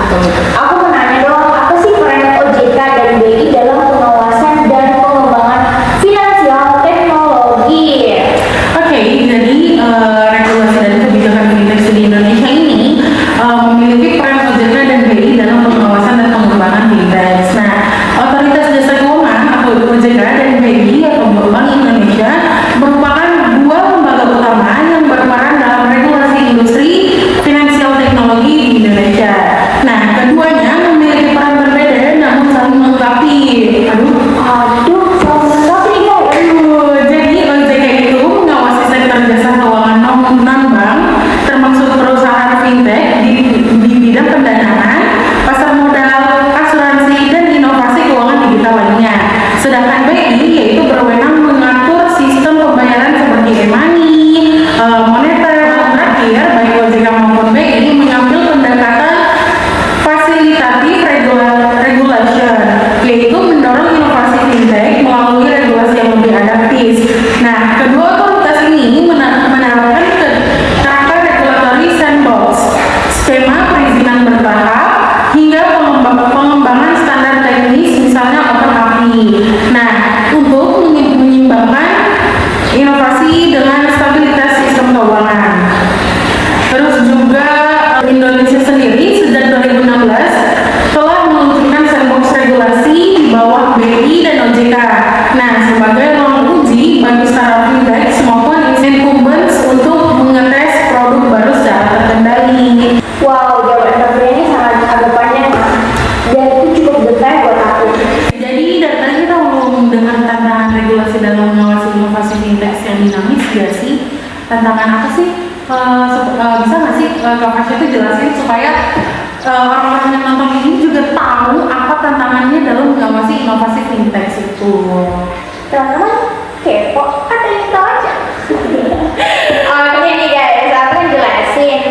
Aku mau nanya dong, apa sih peran OJK dan BI dalam pengawasan dan pengembangan finansial teknologi? Oke, jadi regulasi dan kebijakan fintech di Indonesia ini memiliki peran OJK dan BI dalam pengawasan dan pengembangan fintech. Nah, Otoritas Jasa Keuangan atau OJK dan BI atau Bank Indonesia merupakan dua lembaga utama yang berperan dalam regulasi industri finansial teknologi di Indonesia. Nah, keduanya memiliki peran berbeda namun saling melengkapi. Aduh, tapi guys. Jadi OJK itu mengawasi sektor jasa keuangan non-bank, termasuk perusahaan fintech di bidang pendanaan, pasar modal, asuransi, dan inovasi keuangan digital lainnya. Sedangkan BI yaitu berwenang mengatur sistem pembayaran seperti e-money, moneter, dan terakhir baik OJK maupun BI mengambil pendekatan fasilitatif regulation, yaitu mendorong inovasi fintech melalui regulasi yang lebih adaptif. Nah, kedua otoritas ini menerapkan karakter regulatory sandbox, skema perizinan bertahap, hingga pengembangan standar teknis misalnya open API. Nah, untuk menyimbangkan inovasi dengan stabilitas sistem keuangan. Terus juga Indonesia sendiri sejak 2016 telah meluncurkan sandbox regulasi di bawah BI dan OJK. Nah, sebagai ruang uji bagi startup fintech maupun incumbents untuk mengetes produk baru secara terkendali. Wow, jawaban Kavira ini sangat agak panjang dan itu cukup detail buat aku. Jadi dari tadi kita ngomong dengan tantangan regulasi dalam mengawasi inovasi fintech yang dinamis, ya sih? Tantangan apa sih? Bisa nggak sih Kak Fasya itu jelasin supaya orang-orang yang nonton ini juga tahu apa tantangannya dalam mengawasi inovasi fintech itu? Teman-teman kepo, ada yang tahu aja. Oke nih guys, aku akan jelasin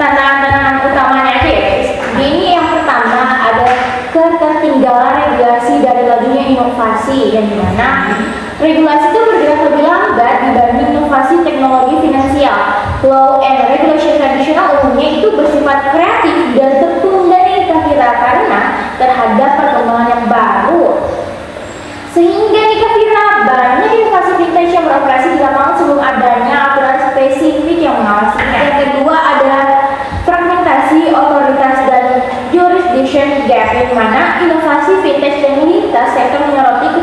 tantangan-tantangan utamanya aja ya guys. Ini yang pertama ada ketertinggalan regulasi dari lajunya inovasi, dan dimana regulasi itu bergerak lebih lambat dibanding inovasi teknologi finansial. Law and regulation tradisional umumnya itu bersifat kreatif dan tertunda nih Kavira karena terhadap perkembangan yang baru. Sehingga nih Kavira, banyak inovasi fintech yang beroperasi di lapangan sebelum adanya aturan spesifik yang mengawasinya. Yang kedua ada fragmentasi otoritas dan jurisdiction gap, di mana inovasi fintech dan lintas sektor menyoroti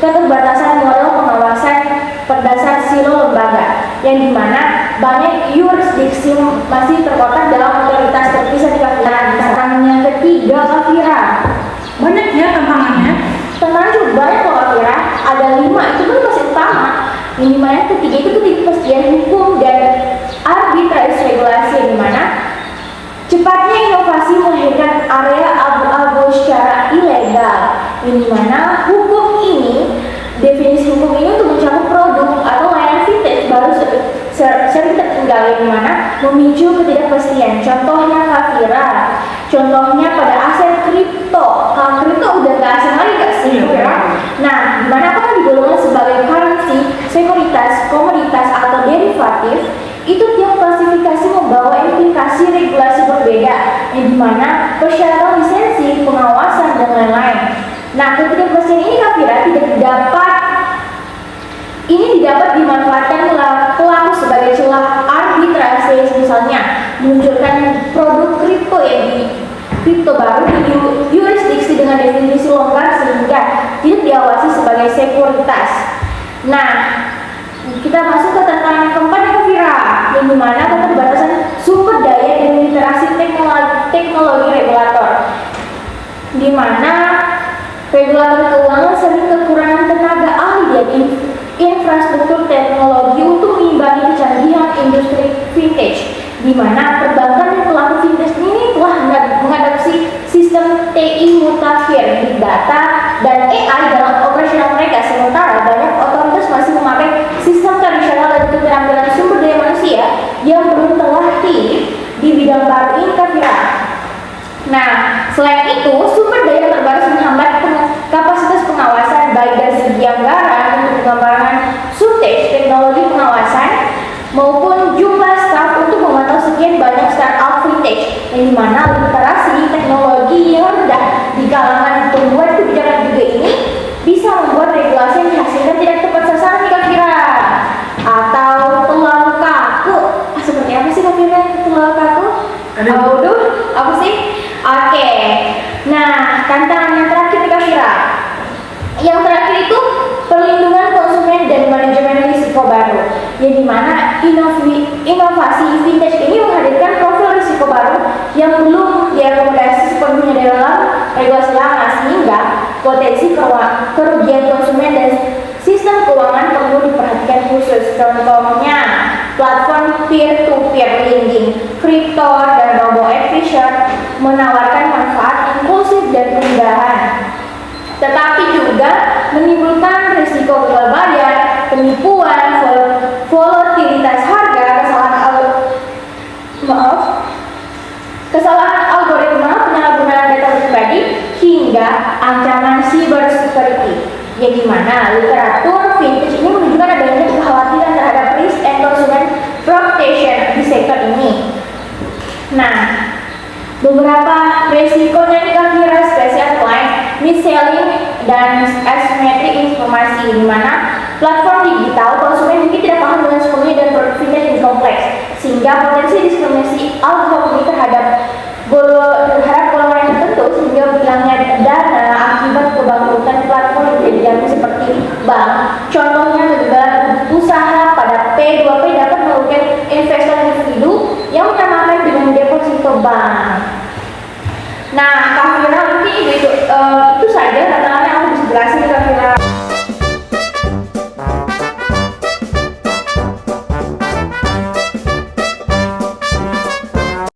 keterbatasan model pengawasan berdasar silo lembaga, yang dimana banyak yurisdiksi masih terkotak dalam otoritas terpisah di Kavira. Tantangan yang ketiga Kavira, Banyak ya tantangannya. tantangan juga banyak loh Kavira, ada 5, itu kan masih utama. Yang dimana ketiga itu ketidakpastian hukum dan arbitrasi regulasi, yang dimana cepatnya inovasi melahirkan area abu-abu secara ilegal, yang dimana hukum ini, definisi hukum ini untuk mencakup produk atau layanan fintech baru sering tertinggal, yang dimana memicu ketidakpastian. Contohnya Kavira, contohnya pada aset kripto. Kalau kripto udah gak asing lagi gak sih Kavira? Nah, dimana apakah digolongkan sebagai currency, sekuritas, komoditas atau derivatif? Itu tiap klasifikasi membawa implikasi regulasi berbeda, yang dimana persyaratan lisensi, pengawasan, dan lain-lain. Nah, ketidakpastian ini Kavira didapat dimanfaatkan pelaku sebagai celah arbitrase, misalnya menunjukkan produk kripto yang di kripto baru di yurisdiksi dengan definisi longgar sehingga tidak diawasi sebagai sekuritas. Nah, kita masuk ke tantangan keempat Kavira, yang dimana keterbatasan sumber daya dan literasi teknologi regulator, di mana regulator keuangan sering kekurangan tenaga ahli dan infrastruktur teknologi untuk mengimbangi kecanggihan industri vintage, di mana perbankan dan pelaku fintech ini telah mengadopsi sistem TI mutakhir, big data, dan AI dalam operasional mereka, sementara banyak otoritas masih memakai sistem tradisional dan keterampilan sumber daya manusia yang belum terlatih di bidang baru ini Kavira. Nah, selain itu, sumber daya terbatas menghambat kapasitas pengawasan baik dari segi anggaran untuk pengembangan substage teknologi pengawasan maupun jumlah staf untuk memantau sekian banyak startup fintech. yang dimana literasi teknologi yang rendah di kalangan pembuat kebijakan juga ini bisa membuat regulasi yang dihasilkan tidak tepat sasaran nih Kak Fira, atau terlalu kaku. Seperti apa sih Kak Fira terlalu kaku? Aduh, apa sih? Oke. Nah, tantangan yang terakhir nih Kak Fira. Yang terakhir itu perlindungan konsumen dan manajemen risiko baru, yang dimana inovasi vintage ini menghadirkan profil risiko baru yang belum diakomodasi sepenuhnya dalam regulasi lama, sehingga potensi kerugian konsumen dan sistem keuangan perlu diperhatikan khusus. Contohnya platform peer-to-peer lending, kripto, dan robo-advisor menawarkan manfaat inklusif dan kemudahan, tetapi juga menimbulkan risiko gagal bayar, penipuan, volatilitas harga, kesalahan algoritma, penyalahgunaan data pribadi, hingga ancaman cybersecurity. Yang dimana literatur vintage ini menunjukkan adanya kekhawatiran terhadap risk and consumer protection di sektor ini. Nah, beberapa resikonya nih Kak Fira, spesial client, mis-selling, dan asymmetric informasi, di mana platform digital konsumen mungkin tidak paham dengan sepenuhnya dan produk vintage yang kompleks, sehingga potensi diskriminasi algoritma terhadap golongan tertentu, sehingga hilangnya dana akibat kebangkrutan platform yang dijamin seperti bank. Contohnya kegagalan usaha pada P2P dapat merugikan investor individu yang menyamakan dengan deposito bank. Nah, Kak Fira, mungkin itu saja tantangan yang aku bisa jelasin